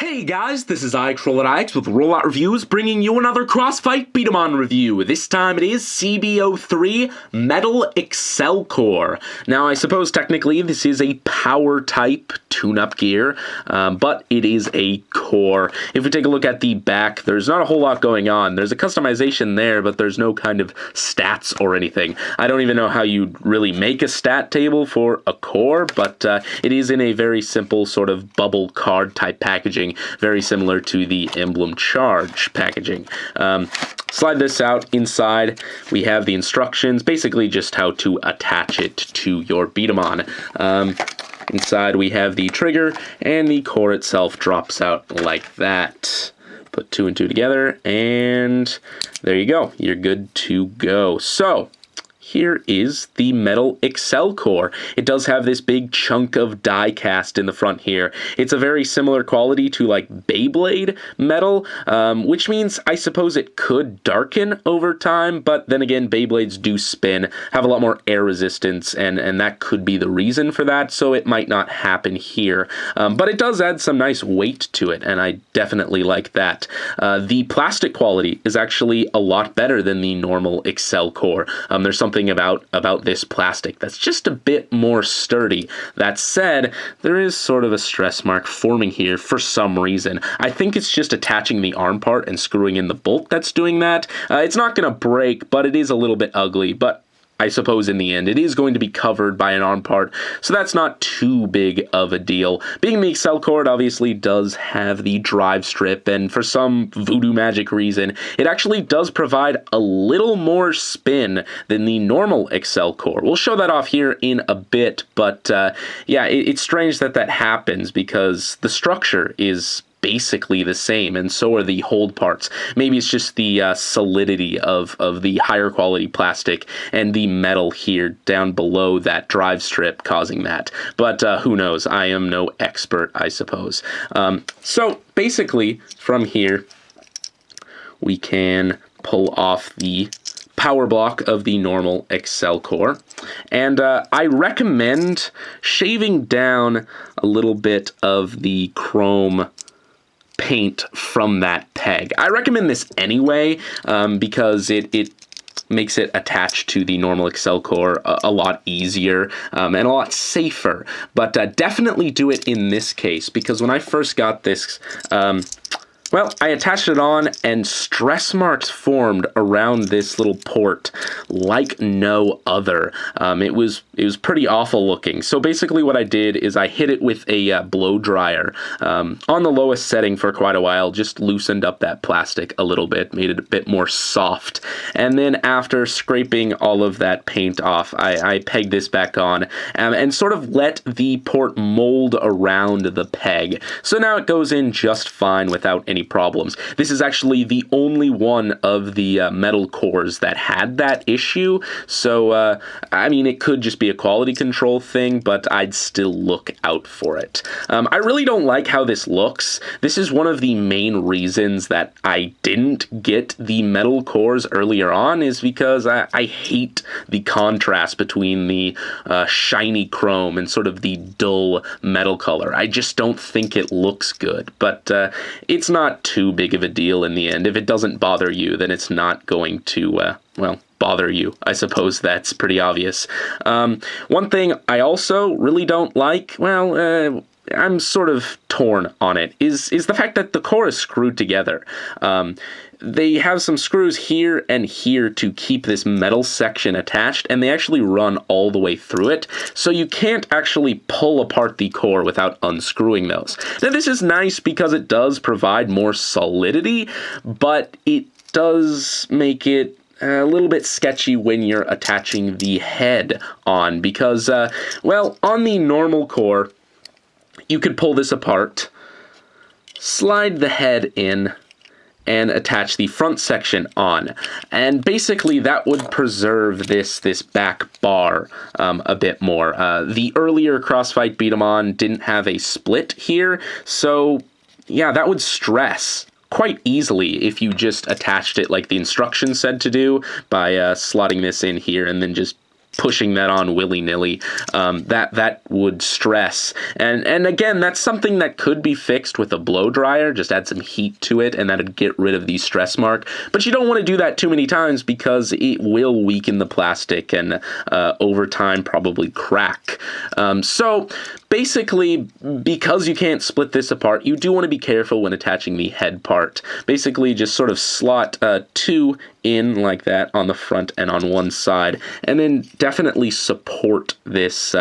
Hey guys, this is Accele with Rollout Reviews, bringing you another Crossfight B-Daman review. This time it is CB-03 Metal Accel Core. Now I suppose technically this is a power type tune-up gear, but it is a core. If we take a look at the back, there's not a whole lot going on. There's a customization there, but there's no kind of stats or anything. I don't even know how you'd really make a stat table for a core, but it is in a very simple sort of bubble card type packaging, very similar to the Emblem Charge packaging. Slide this out. Inside we have the instructions, basically just how to attach it to your B-Daman. Inside we have the trigger, and the core itself drops out like that. Put two and two together, and there you go. You're good to go. So here is the Metal Accel Core. It does have this big chunk of die cast in the front here. It's a very similar quality to like Beyblade metal, which means I suppose it could darken over time, but then again, Beyblades do spin, have a lot more air resistance, and that could be the reason for that, so it might not happen here. But it does add some nice weight to it, and I definitely like that. The plastic quality is actually a lot better than the normal Accel Core. There's something about this plastic that's just a bit more sturdy. That said, there is sort of a stress mark forming here for some reason. I think it's just attaching the arm part and screwing in the bolt that's doing that. It's not going to break, but it is a little bit ugly, but I suppose in the end it is going to be covered by an arm part, so that's not too big of a deal. Being the Accel Core, it obviously does have the drive strip, and for some voodoo magic reason, it actually does provide a little more spin than the normal Accel Core. We'll show that off here in a bit, but yeah, it's strange that that happens because the structure is basically the same, and so are the hold parts. Maybe it's just the solidity of the higher quality plastic and the metal here down below that drive strip causing that. But who knows? I am no expert, I suppose. So basically, from here, we can pull off the power block of the normal Accel Core, and I recommend shaving down a little bit of the chrome paint from that peg. I recommend this anyway because it makes it attached to the normal Accel Core a lot easier and a lot safer, but definitely do it in this case because when I first got this, well, I attached it on and stress marks formed around this little port like no other. It was pretty awful looking. So basically what I did is I hit it with a blow dryer on the lowest setting for quite a while, just loosened up that plastic a little bit, made it a bit more soft. And then after scraping all of that paint off, I pegged this back on and sort of let the port mold around the peg. So now it goes in just fine without any problems. This is actually the only one of the metal cores that had that issue, so I mean, it could just be a quality control thing, but I'd still look out for it. I really don't like how this looks. This is one of the main reasons that I didn't get the metal cores earlier on, is because I hate the contrast between the shiny chrome and sort of the dull metal color. I just don't think it looks good, but it's not too big of a deal in the end. If it doesn't bother you, then it's not going to, well, bother you. I suppose that's pretty obvious. One thing I also really don't like, well, I'm sort of torn on it, is the fact that the core is screwed together. They have some screws here and here to keep this metal section attached, and they actually run all the way through it, so you can't actually pull apart the core without unscrewing those. Now this is nice because it does provide more solidity, but it does make it a little bit sketchy when you're attaching the head on, because, well, on the normal core, you could pull this apart, slide the head in, and attach the front section on. And basically that would preserve this back bar a bit more. The earlier Crossfight B-Daman didn't have a split here, so yeah, that would stress quite easily if you just attached it like the instructions said to do by slotting this in here and then just pushing that on willy-nilly. That would stress. And again, that's something that could be fixed with a blow dryer. Just add some heat to it, and that'd get rid of the stress mark. But you don't want to do that too many times because it will weaken the plastic and over time probably crack. So basically, because you can't split this apart, you do want to be careful when attaching the head part. Basically, just sort of slot 2 in like that on the front and on one side, and then definitely support this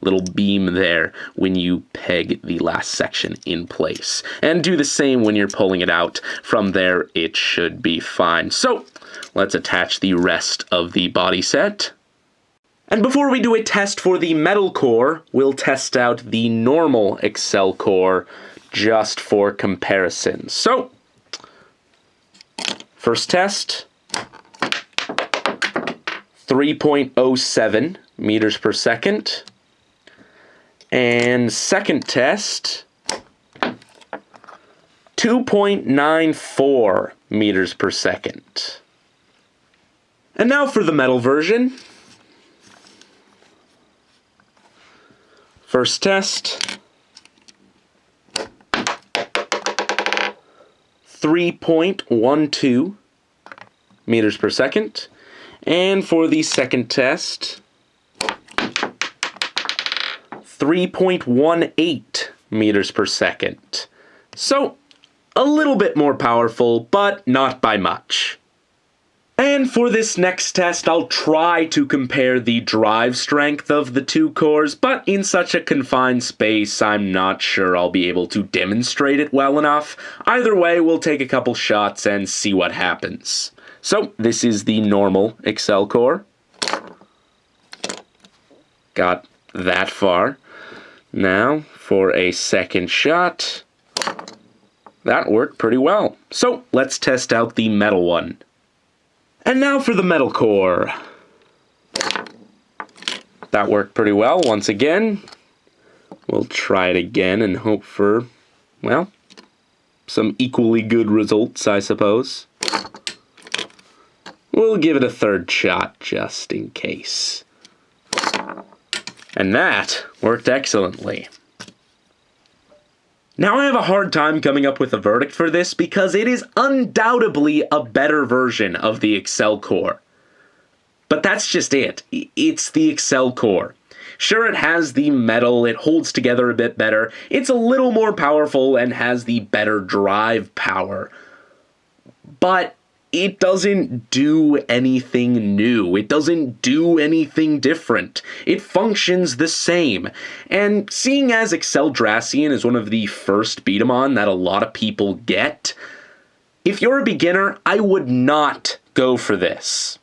little beam there when you peg the last section in place. And do the same when you're pulling it out. From there, it should be fine. So let's attach the rest of the body set. And before we do a test for the metal core, we'll test out the normal Accel core just for comparison. So, first test, 3.07 meters per second. And second test, 2.94 meters per second. And now for the metal version. First test, 3.12 meters per second. And for the second test, 3.18 meters per second. So, a little bit more powerful, but not by much. And for this next test, I'll try to compare the drive strength of the two cores, but in such a confined space, I'm not sure I'll be able to demonstrate it well enough. Either way, we'll take a couple shots and see what happens. So, this is the normal Accel core. Got that far. Now, for a second shot. That worked pretty well. So, let's test out the metal one. And now for the metal core. That worked pretty well once again. We'll try it again and hope for, well, some equally good results, I suppose. We'll give it a third shot just in case. And that worked excellently. Now I have a hard time coming up with a verdict for this because it is undoubtedly a better version of the Accel core. But that's just it. It's the Accel core. Sure, it has the metal, it holds together a bit better, it's a little more powerful and has the better drive power. But it doesn't do anything new. It doesn't do anything different. It functions the same. And seeing as Accel is one of the first B-Daman that a lot of people get, if you're a beginner, I would not go for this.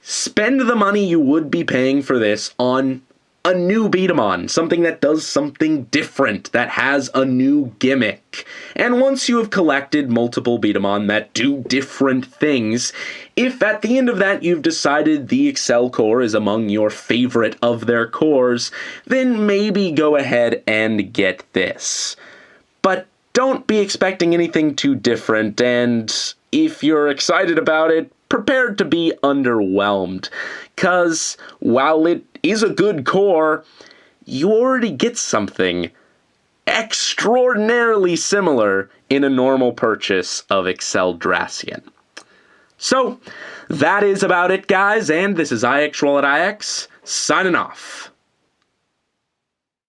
Spend the money you would be paying for this on a new B-Daman, something that does something different, that has a new gimmick. And once you have collected multiple B-Daman that do different things, if at the end of that you've decided the Accel core is among your favorite of their cores, then maybe go ahead and get this. But don't be expecting anything too different, and if you're excited about it, prepared to be underwhelmed, because while it is a good core, you already get something extraordinarily similar in a normal purchase of Accel. So, that is about it, guys, and this is IX Roll at IX, signing off.